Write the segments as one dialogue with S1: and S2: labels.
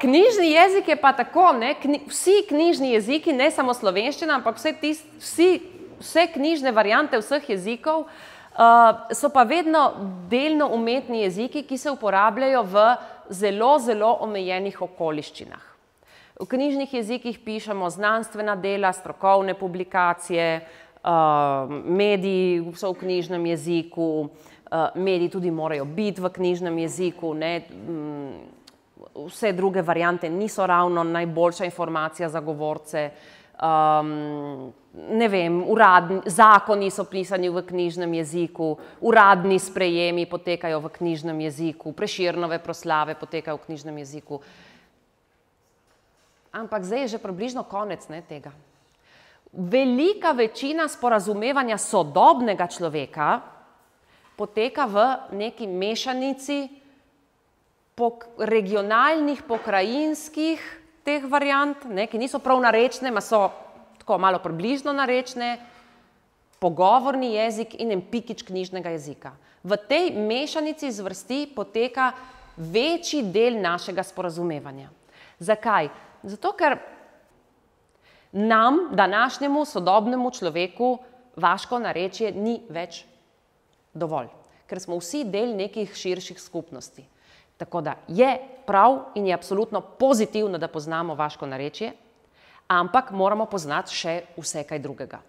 S1: Knjižni jezik je pa tako, ne? Vsi knjižni jeziki, ne samo slovenščina, ampak vse knjižne variante vseh jezikov so pa vedno delno umetni jeziki, ki se uporabljajo v zelo, zelo omejenih okoliščinah. V knjižnih jezikih pišemo znanstvena dela, strokovne publikacije, mediji so v knjižnem jeziku, mediji tudi morajo biti v knjižnem jeziku, ne? Vse druge variante niso ravno najboljša informacija za govorce. Ne vem, zakoni so pisani v knjižnem jeziku, uradni sprejemi potekajo v knjižnem jeziku, Prešernove proslave potekajo v knjižnem jeziku. Ampak zdaj je že približno konec tega. Velika večina sporazumevanja sodobnega človeka poteka v neki mešanici regionalnih, pokrajinskih teh variant, ki niso prav narečne, so tako malo približno narečne, pogovorni jezik in en pikič knjižnega jezika. V tej mešanici zvrsti poteka večji del našega sporazumevanja. Zakaj? Zato, ker nam, današnjemu sodobnemu človeku, vaško narečje ni več dovolj, ker smo vsi del nekih širših skupnosti. Tako da je prav in je absolutno pozitivno, da poznamo vaško narečje, ampak moramo poznati še vse kaj drugega.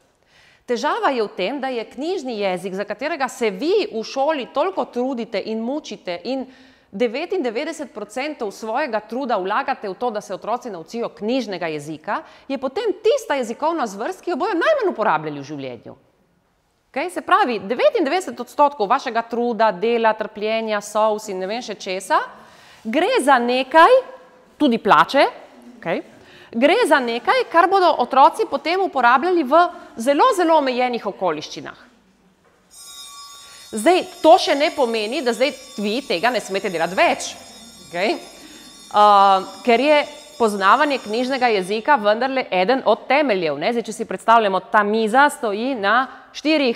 S1: Težava je v tem, da je knjižni jezik, za katerega se vi v šoli toliko trudite in mučite in 99% svojega truda vlagate v to, da se otroci naučijo knjižnega jezika, je potem tista jezikovna zvrst, ki jo bojo najmanj uporabljali v življenju. Se pravi, 99% vašega truda, dela, trpljenja, solz in ne vem še česa, gre za nekaj, tudi plače, gre za nekaj, kar bodo otroci potem uporabljali v zelo, zelo omejenih okoliščinah. Zdaj, to še ne pomeni, da zdaj vi tega ne smete delati več, ker je poznavanje knjižnega jezika vendarle eden od temeljev. Zdaj, če si predstavljamo, ta miza stoji na 4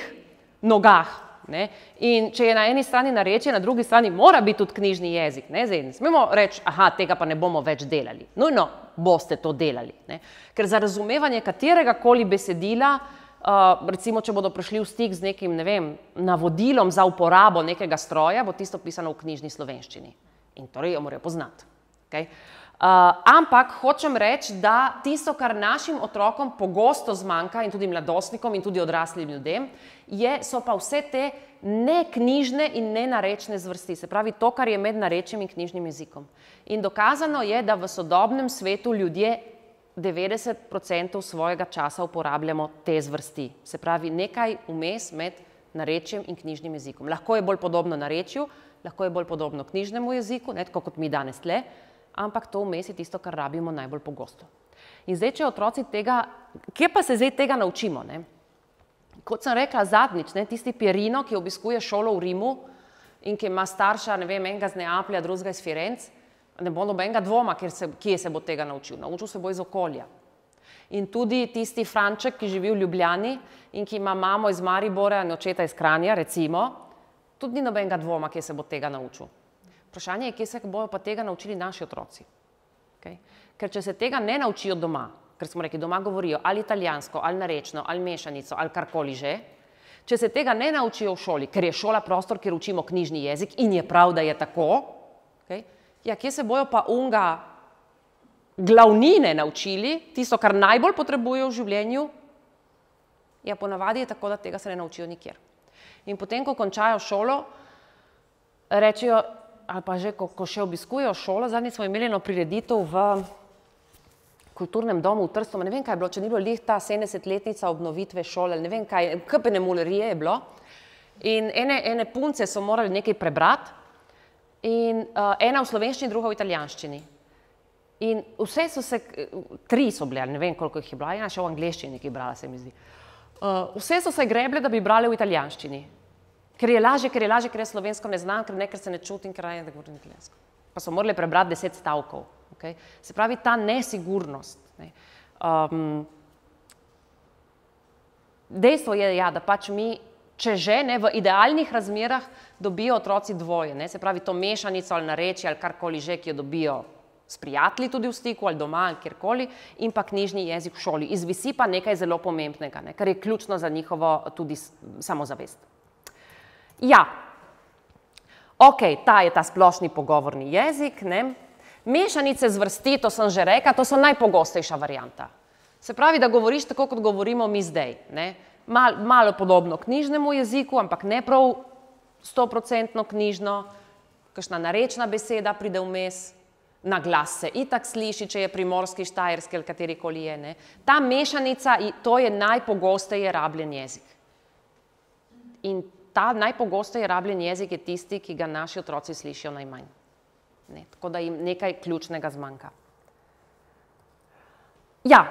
S1: nogah. In če je na eni strani narečje, na drugi strani mora biti tudi knjižni jezik. Zdaj, ne smemo reči, tega pa ne bomo več delali. Nujno boste to delali. Ker za razumevanje katerega koli besedila, recimo, če bodo prišli v stik z nekim, ne vem, navodilom za uporabo nekega stroja, bo tisto pisano v knjižni slovenščini. In torej jo morajo poznati. Ampak hočem reči, da tisto, kar našim otrokom pogosto zmanjka in tudi mladostnikom in tudi odraslim ljudem, so pa vse te neknjižne in nenarečne zvrsti. Se pravi, to, kar je med narečjem in knjižnim jezikom. In dokazano je, da v sodobnem svetu ljudje 90% svojega časa uporabljamo te zvrsti. Se pravi, nekaj vmes med narečjem in knjižnim jezikom. Lahko je bolj podobno narečju, lahko je bolj podobno knjižnemu jeziku, tako kot mi danes tle, ampak to vmes je tisto, kar rabimo najbolj pogosto. In zdaj, če otroci tega, kje pa se zdaj tega naučimo? Kot sem rekla zadnjič, tisti Pierino, ki obiskuje šolo v Rimu in ki ima starša, ne vem, enega z Neaplja, drugega iz Firenc, ne bo nobenega dvoma, kje se bo tega naučil. Naučil se bo iz okolja. In tudi tisti Franček, ki živi v Ljubljani in ki ima mamo iz Maribora in očeta iz Kranja, recimo, tudi ni nobenega dvoma, kje se bo tega naučil. Vprašanje je, kje se bojo pa tega naučili naši otroci. Ker če se tega ne naučijo doma, ker smo rekli, doma govorijo ali italijansko, ali narečno, ali mešanico, ali karkoli že, če se tega ne naučijo v šoli, ker je šola prostor, kjer učimo knjižni jezik in je prav, da je tako, kje se bojo pa unga glavnine naučili, tisto, kar najbolj potrebujejo v življenju, ponavadi je tako, da tega se ne naučijo nikjer. In potem, ko končajo šolo, rečejo, ali pa že, ko še obiskujejo šolo, zadnji smo imeli eno prireditev v kulturnem domu v Trstu, ne vem, kaj je bilo, če ni bilo lih ta 70-letnica obnovitve šole, ne vem kaj, KPN mularije je bilo. In ene punce so morali nekaj prebrati, in ena v slovenščini, druga v italijanščini. In vse so se, 3 so bile, ne vem, koliko jih je bila, ena še v angleščini, ki je brala, se mi zdi. Vse so se greble, da bi brale v italijanščini. Ker je lažje, ker je slovensko ne znam, ker se ne čutim, ker raje ne govorim italijansko. Pa so morali prebrati 10 stavkov. Se pravi, ta nesigurnost. Dejstvo je, ja, da pač mi, če že ne, v idealnih razmerah dobijo otroci dvoje, ne, se pravi to mešanico ali narečje ali karkoli že, ki jo dobijo s prijatelji tudi v stiku ali doma ali kjerkoli, in pa knjižni jezik v šoli. Izvisi pa nekaj zelo pomembnega, ne, kar je ključno za njihovo tudi samozavest. Ja, ok, ta je ta splošni pogovorni jezik, ne. Mešanice zvrsti, to sem že rekla, to so najpogostejša varianta. Se pravi, da govoriš tako, kot govorimo mi zdaj, ne. Malo podobno knjižnemu jeziku, ampak ne prav 100% knjižno, kakšna narečna beseda pride vmes, na glas se itak sliši, če je primorski, štajerski ali katerikoli je, ne. Ta mešanica, to je najpogosteje rabljen jezik. In ta najpogosteje rabljen jezik je tisti, ki ga naši otroci slišijo najmanj. Ne, tako da jim nekaj ključnega zmanjka. Ja,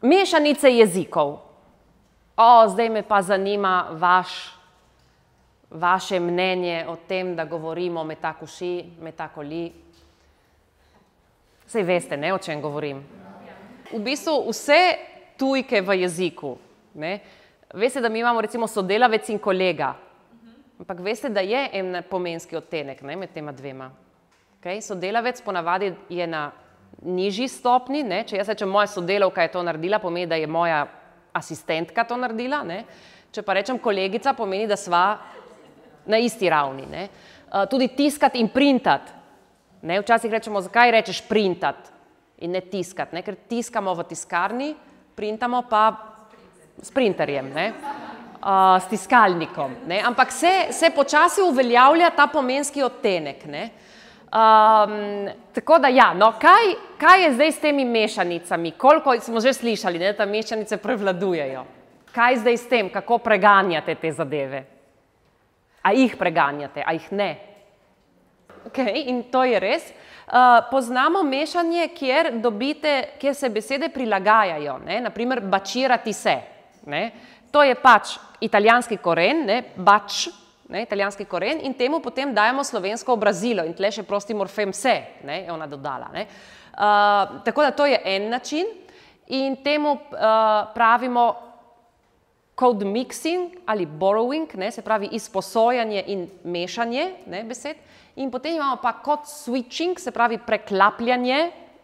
S1: mešanice jezikov. Zdaj me pa zanima vaše mnenje o tem, da govorimo metakuši, metakoli. Saj veste, ne, o čem govorim. V bistvu vse tujke v jeziku, ne, veste, da mi imamo recimo sodelavec in kolega, ampak veste, da je en pomenski odtenek, ne, med tema dvema. Okay? Sodelavec ponavadi je na nižji stopni, ne, če jaz rečem, moja sodelavka je to naredila, pomeni, da je moja asistentka to naredila, ne. Če pa rečem kolegica, pomeni, da sva na isti ravni, ne. Tudi tiskati in printati. Ne, včasih rečemo, zakaj rečeš printati in ne tiskati, ne, ker tiskamo v tiskarni, printamo pa s printerjem, ne, s tiskalnikom, ne, ampak se počasi uveljavlja ta pomenski odtenek, ne. Tako da ja, no, kaj je zdaj s temi mešanicami? Koliko smo že slišali, ne, da mešanice prevladujejo? Kaj zdaj s tem, kako preganjate te zadeve? A jih preganjate, a jih ne? Okay, in to je res. Poznamo mešanje, kjer se besede prilagajajo, ne, naprimer bačirati se, ne. To je pač italijanski koren, ne, bač, ne, italijanski koren, in temu potem dajemo slovensko obrazilo in tle še prosti morfem se, ne, je ona dodala, ne. Tako da to je en način in temu pravimo code mixing ali borrowing, ne, se pravi izposojanje in mešanje, ne, besed. In potem imamo pa code switching, se pravi preklapljanje,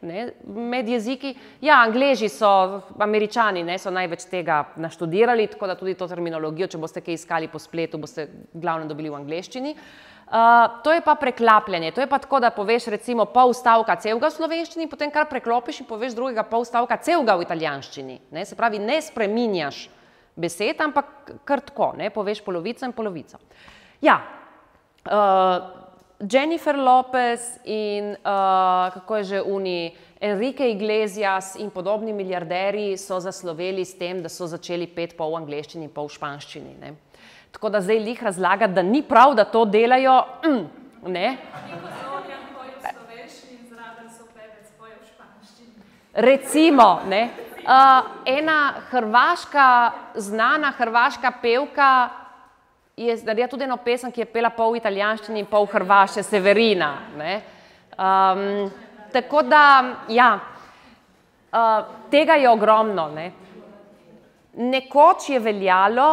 S1: ne, med jeziki. Ja, Angleži so, Američani, ne, so največ tega naštudirali, tako da tudi to terminologijo, če boste kaj iskali po spletu, boste glavno dobili v angleščini. To je pa preklapljanje, to je pa tako, da poveš recimo pol stavka celega v slovenščini, potem kar preklopiš in poveš drugega pol stavka celega v italijanščini, ne, se pravi ne spreminjaš besed, ampak kar tako, ne, poveš polovico in polovico. Ja, Jennifer Lopez in kako je že Enrique Iglesias in podobni milijarderji so zasloveli s tem, da so začeli peti pol v angleščini in pol v španščini, ne. Tako da zdaj lih razlagati, da ni prav, da to delajo, ne. Recimo, ne. Ena znana hrvaška pevka je naredila tudi eno pesem, ki je pela pol v italijanščini in pol hrvaše, Severina, ne. Tako da, ja, tega je ogromno, ne. Nekoč je veljalo,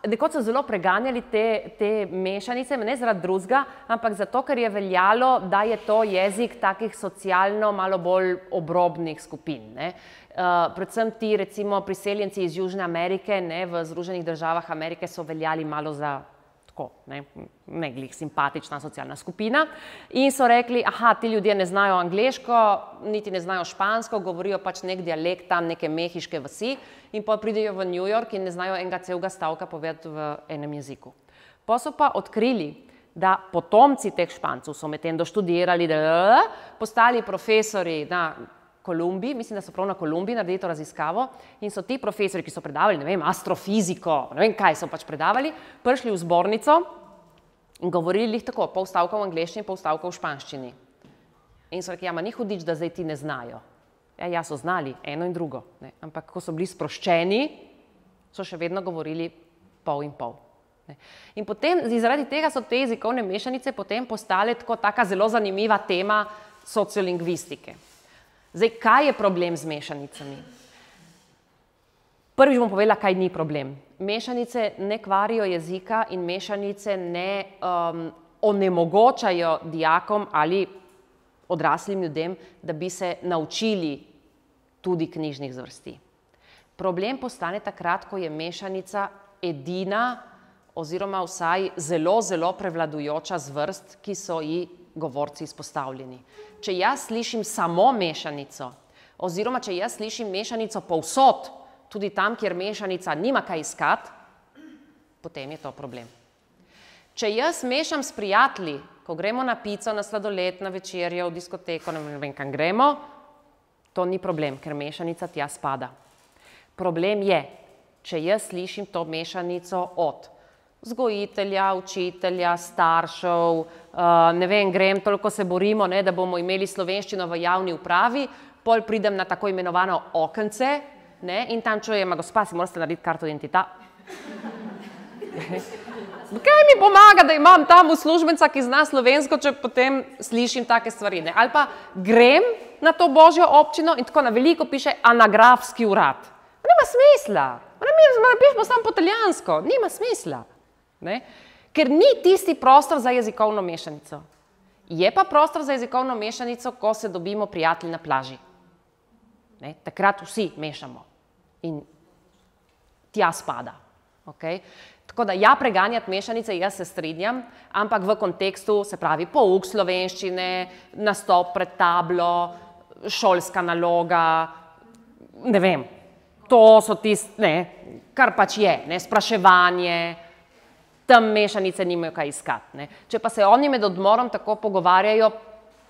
S1: nekoč so zelo preganjali te mešanice, ne zaradi drugega, ampak zato, ker je veljalo, da je to jezik takih socialno malo bolj obrobnih skupin, ne. Predvsem ti, recimo, priseljenci iz Južne Amerike, ne, v Združenih državah Amerike so veljali malo za tako, ne glih simpatična socialna skupina in so rekli, aha, ti ljudje ne znajo angleško, niti ne znajo špansko, govorijo pač nek dialekt tam neke mehiške vasi in pa pridejo v New York in ne znajo enega celega stavka povedati v enem jeziku. Pa so pa odkrili, da potomci teh Špancev so medtem doštudirali, postali profesori na Kolumbiji, mislim, da so prav na Kolumbiji naredili to raziskavo in so ti profesori, ki so predavali, ne vem, astrofiziko, ne vem kaj so pač predavali, prišli v zbornico in govorili jih tako, pol stavka v angleščini, pol stavka v španščini. In so rekli, ja, ma ni hudič, da zdaj ti ne znajo. Ja, so znali, eno in drugo, ne, ampak ko so bili sproščeni, so še vedno govorili pol in pol. Ne. In potem, zaradi tega so te jezikovne mešanice potem postale tako taka zelo zanimiva tema sociolingvistike. Zdaj, kaj je problem z mešanicami? Prvič bom povedala, kaj ni problem. Mešanice ne kvarijo jezika in mešanice ne onemogočajo dijakom ali odraslim ljudem, da bi se naučili tudi knjižnih zvrsti. Problem postane takrat, ko je mešanica edina oziroma vsaj zelo, zelo prevladujoča zvrst, ki so ji govorci izpostavljeni. Če jaz slišim samo mešanico, oziroma če jaz slišim mešanico povsod, tudi tam, kjer mešanica nima kaj iskati, potem je to problem. Če jaz mešam s prijatelji, ko gremo na pico, na sladoled, na večerjo, v diskoteko, ne vem, kam gremo, to ni problem, ker mešanica tja spada. Problem je, če jaz slišim to mešanico od vzgojitelja, učitelja, staršev, ne vem, grem, toliko se borimo, da bomo imeli slovenščino v javni upravi, pol pridem na tako imenovano okence in tam čujem, gospa, si morate narediti karto identiteta. Kaj mi pomaga, da imam tam uslužbenca, ki zna slovensko, če potem slišim take stvari? Ali pa grem na to božjo občino in tako na veliko piše anagrafski urad. Nima smisla. Pišemo samo po italijansko. Nima smisla. Ker ni tisti prostor za jezikovno mešanico. Je pa prostor za jezikovno mešanico, ko se dobimo prijatelji na plaži. Takrat vsi mešamo. In tja spada. Tako da ja, preganjati mešanice, jaz se strinjam, ampak v kontekstu, se pravi, pouk slovenščine, nastop pred tablo, šolska naloga, ne vem, to so tiste, kar pač je, spraševanje, tam mešanice nimajo kaj iskati. Če pa se oni med odmorom tako pogovarjajo,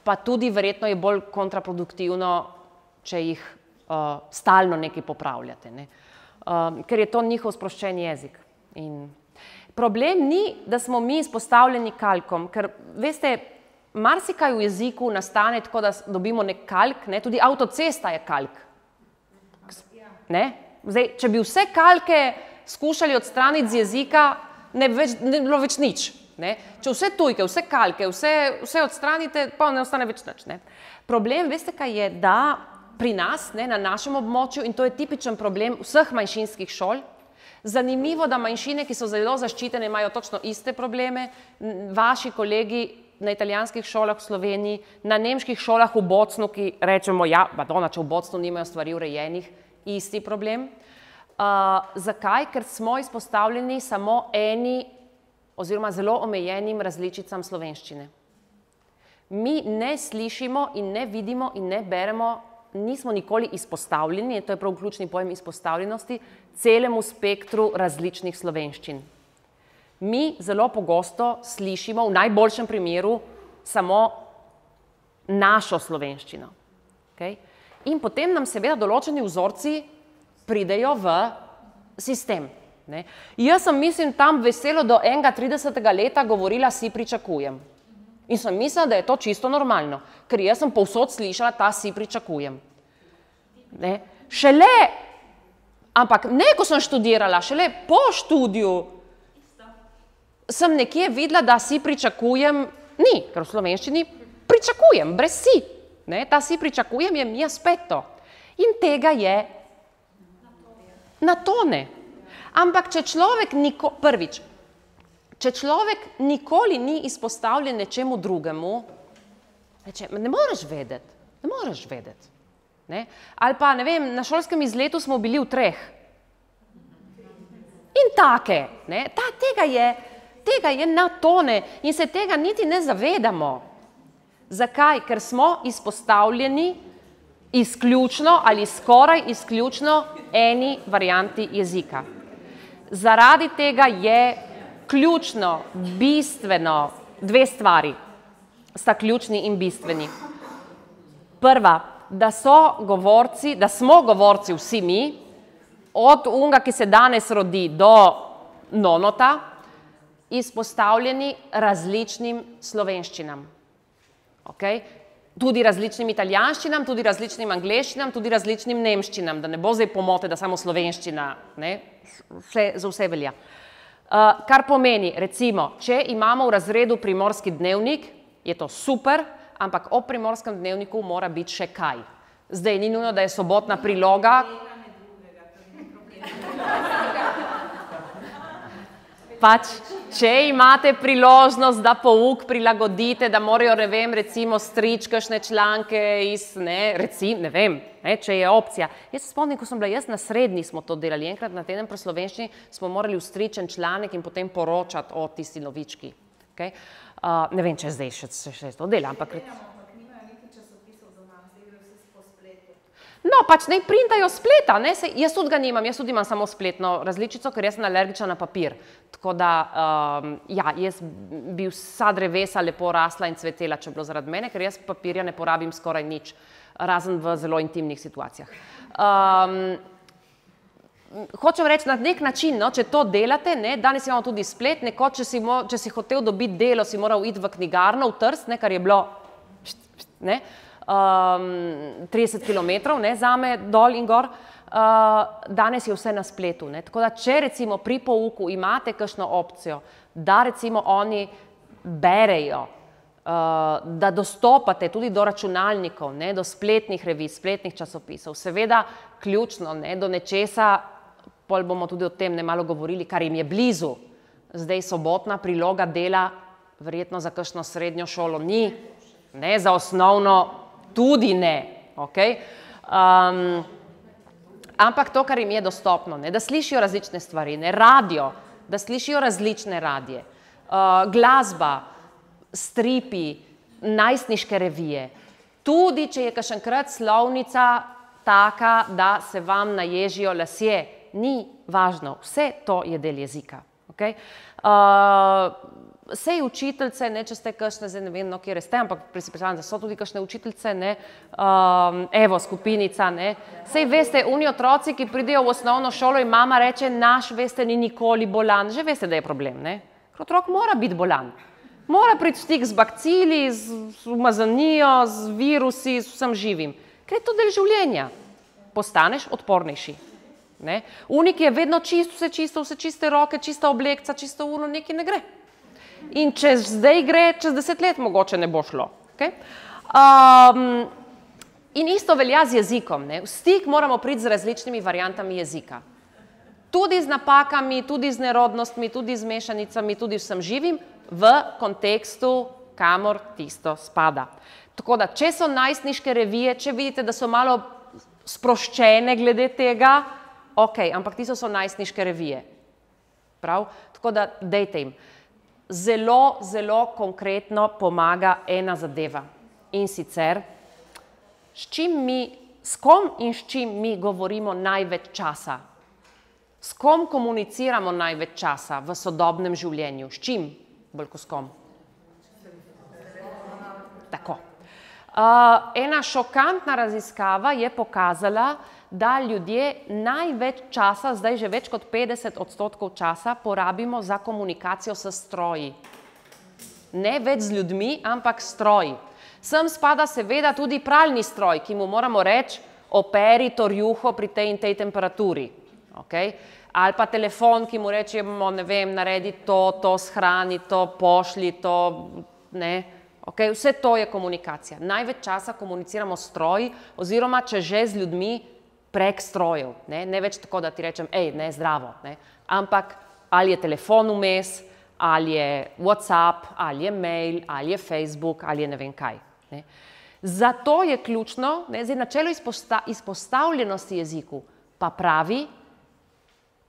S1: pa tudi verjetno je bolj kontraproduktivno, če jih stalno nekaj popravljate. Ker je to njihov sproščen jezik. In problem ni, da smo mi izpostavljeni kalkom, ker, veste, marsikaj v jeziku nastane tako, da dobimo nek kalk, tudi avtocesta je kalk. Zdaj, če bi vse kalke skušali odstraniti z jezika, ne bi bilo več nič. Če vse tujke, vse kalke, vse odstranite, pa ne ostane več nič. Problem, veste kaj je, da pri nas, na našem območju, in to je tipičen problem vseh manjšinskih šol, zanimivo, da manjšine, ki so zelo zaščitene, imajo točno iste probleme, vaši kolegi na italijanskih šolah v Sloveniji, na nemških šolah v Bocnu, ki rečemo, ja, Madonna, če v Bocnu nimajo stvari urejenih, isti problem. Zakaj? Ker smo izpostavljeni samo eni oziroma zelo omejenim različicam slovenščine. Mi ne slišimo in ne vidimo in ne beremo, nismo nikoli izpostavljeni, to je prav ključni pojem izpostavljenosti, celemu spektru različnih slovenščin. Mi zelo pogosto slišimo, v najboljšem primeru, samo našo slovenščino. In potem nam seveda določeni vzorci pridejo v sistem. Jaz sem, mislim, tam veselo do 31. leta govorila si pričakujem. In sem mislila, da je to čisto normalno, ker jaz sem povsod slišala ta si pričakujem. Šele, ampak ne, ko sem študirala, šele po študiju sem nekje videla, da si pričakujem, ni, ker v slovenščini pričakujem, brez si. Ta si pričakujem je mi aspetto. In tega je na tone. Ampak če človek prvič, če človek nikoli ni izpostavljen nečemu drugemu, ne moreš vedeti. Ali pa, ne vem, na šolskem izletu smo bili v 3. In take, tega je na tone in se tega niti ne zavedamo. Zakaj? Ker smo izpostavljeni izključno ali skoraj izključno eni varianti jezika. Zaradi tega je ključno, bistveno, 2 stvari sta ključni in bistveni. Prva, da smo govorci vsi mi, od unga, ki se danes rodi, do nonota, izpostavljeni različnim slovenščinam. Tudi različnim italijanščinam, tudi različnim angleščinam, tudi različnim nemščinam, da ne bo zdaj pomote, da samo slovenščina, za vse velja. Kar pomeni, recimo, če imamo v razredu primorski dnevnik, je to super, ampak ob primorskem dnevniku mora biti še kaj. Zdaj ni nujno, da je sobotna priloga. Pač, če imate priložnost, da pouk prilagodite, da morajo, ne vem, recimo strič kakšne članke iz, ne vem, če je opcija. Jaz se spomnim, ko sem bila jaz na srednji, smo to delali. Enkrat na teden pri slovenščini smo morali ustričen članek in potem poročati o tisti novički. Ne vem, če zdaj še to dela, ampak... No, pač ne printajo spleta, ne, jaz tudi ga nimam, jaz tudi imam samo spletno različico, ker jaz sem alergična na papir. Tako da, ja, jaz bi vsa drevesa lepo rasla in cvetela, če bilo zaradi mene, ker jaz papirja ne porabim skoraj nič, razen v zelo intimnih situacijah. Hočem reči na nek način, no, če to delate, ne, danes imamo tudi splet, nekoč, če si hotel dobiti delo, si moral iti v knjigarno, v Trst, ne, kar je bilo, ne, 30 kilometrov, ne, zame dol in gor, danes je vse na spletu, ne, tako da, če recimo pri pouku imate kakšno opcijo, da recimo oni berejo, da dostopate tudi do računalnikov, ne, do spletnih revij, spletnih časopisov, seveda ključno, ne, do nečesa, pol bomo tudi o tem ne malo govorili, kar jim je blizu, zdaj sobotna priloga dela, verjetno za kakšno srednjo šolo ni, ne, za osnovno tudi ne, ampak to, kar jim je dostopno, ne, da slišijo različne stvari, ne, radio, da slišijo različne radije, glasba, stripi, najstniške revije, tudi če je kakšenkrat slovnica taka, da se vam naježijo lasje, ni važno, vse to je del jezika, Sej učiteljice, ne, če ste kakšne, zdaj ne vem, no, kjer ste, ampak si predstavljam, da so tudi kakšne učiteljice, ne, evo, skupinica, ne, sej veste, oni otroci, ki pridejo v osnovno šolo in mama reče, naš, veste, ni nikoli bolan, že veste, da je problem, ne, ker otrok mora biti bolan, mora priti v stik z bakcili, z umazanijo, z virusi, z vsem živim, ker je to del življenja, postaneš odpornejši, ne, unik je vedno vse čiste roke, čista oblekca, čisto uno, nekaj ne gre. In če zdaj gre, čez 10 let mogoče ne bo šlo. In isto velja z jezikom. V stik moramo priti z različnimi variantami jezika. Tudi z napakami, tudi z nerodnostmi, tudi z mešanicami, tudi vsem živim v kontekstu, kamor tisto spada. Tako da, če so najstniške revije, če vidite, da so malo sproščene glede tega, ok, ampak tisto so najstniške revije. Prav? Tako da, dejte jim. Zelo, zelo konkretno pomaga ena zadeva in sicer, s kom in s čim mi govorimo največ časa, s kom komuniciramo največ časa v sodobnem življenju, s čim, bolj ko s kom. Tako. Ena šokantna raziskava je pokazala, da ljudje največ časa, zdaj že več kot 50% časa, porabimo za komunikacijo s stroji. Ne več z ljudmi, ampak stroji. Sem spada seveda tudi pralni stroj, ki mu moramo reči, operi to rjuho pri tej in tej temperaturi. Ali pa telefon, ki mu rečemo, ne vem, naredi to, shrani to, pošli to, ne. Vse to je komunikacija. Največ časa komuniciramo s stroji, oziroma če že z ljudmi, prek strojev, ne več tako, da ti rečem, ne, zdravo, ne, ampak ali je telefon vmes, ali je WhatsApp, ali je mail, ali je Facebook, ali je ne vem kaj. Ne. Zato je ključno, ne, zdaj načelo izpostavljenosti jeziku, pa pravi,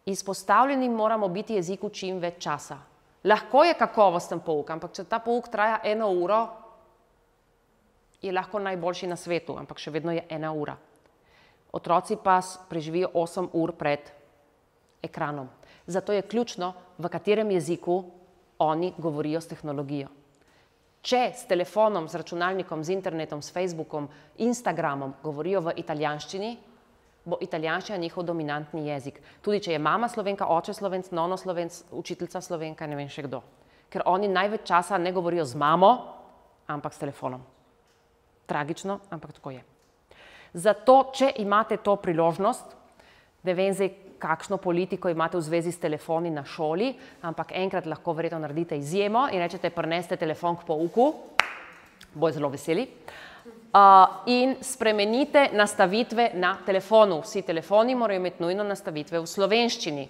S1: izpostavljeni moramo biti jeziku čim več časa. Lahko je kakovosten pouk, ampak če ta pouk traja 1 uro, je lahko najboljši na svetu, ampak še vedno je 1 ura. Otroci pa preživijo 8 ur pred ekranom. Zato je ključno, v katerem jeziku oni govorijo s tehnologijo. Če s telefonom, z računalnikom, z internetom, s Facebookom, Instagramom govorijo v italijanščini, bo italijanščina njihov dominantni jezik. Tudi če je mama Slovenka, oče Slovenc, nono Slovenc, učiteljica Slovenka, ne vem še kdo. Ker oni največ časa ne govorijo z mamo, ampak s telefonom. Tragično, ampak tako je. Zato, če imate to priložnost, ne vem zdaj, kakšno politiko imate v zvezi s telefoni na šoli, ampak enkrat lahko verjetno naredite izjemo in rečete, prineste telefon k pouku, bojo zelo veseli. in spremenite nastavitve na telefonu. Vsi telefoni morajo imeti nujno nastavitve v slovenščini.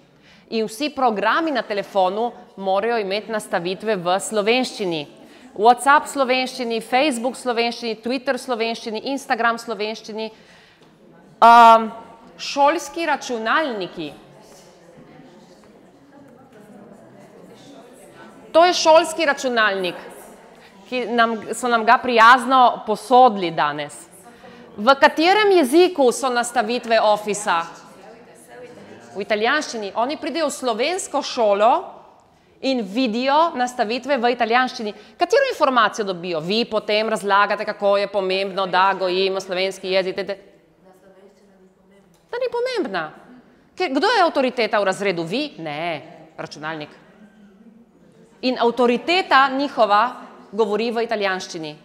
S1: In vsi programi na telefonu morajo imeti nastavitve v slovenščini. WhatsApp slovenščini, Facebook slovenščini, Twitter slovenščini, Instagram slovenščini. Šolski računalniki. To je šolski računalnik, ki so nam ga prijazno posodili danes. V katerem jeziku so nastavitve Officea? V italijanščini. Oni pridejo v slovensko šolo in vidijo nastavitve v italijanščini. Katero informacijo dobijo? Vi potem razlagate, kako je pomembno, da gojimo slovenski jezik. Da ni pomembna. Kdo je avtoriteta v razredu? Vi? Ne, računalnik. In avtoriteta njihova govori v italijanščini.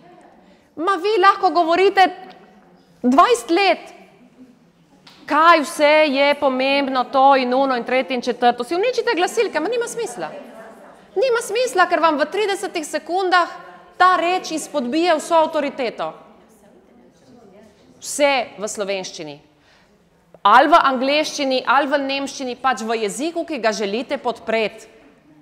S1: Ma vi lahko govorite 20 let, kaj vse je pomembno, to in uno in tretje in četrto. Si uničite glasilke, ma nima smisla. Nima smisla, ker vam v 30 sekundah ta reč izpodbije vso avtoriteto. Vse v slovenščini. Ali v angleščini, ali v nemščini, pač v jeziku, ki ga želite podpreti.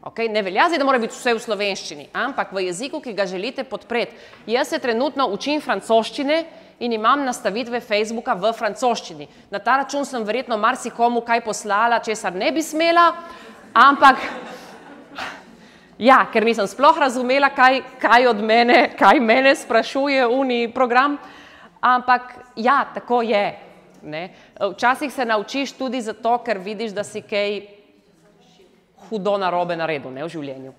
S1: Ne velja zdaj, da mora biti vse v slovenščini, ampak v jeziku, ki ga želite podpreti. Jaz se trenutno učim francoščine in imam nastavitve Facebooka v francoščini. Na ta račun sem verjetno marsikomu kaj poslala, česar ne bi smela, ampak ja, ker nisem sploh razumela, kaj od mene, kaj mene sprašuje uni program, ampak ja, tako je. Včasih se naučiš tudi zato, ker vidiš, da si kaj hudo narobe naredil v življenju.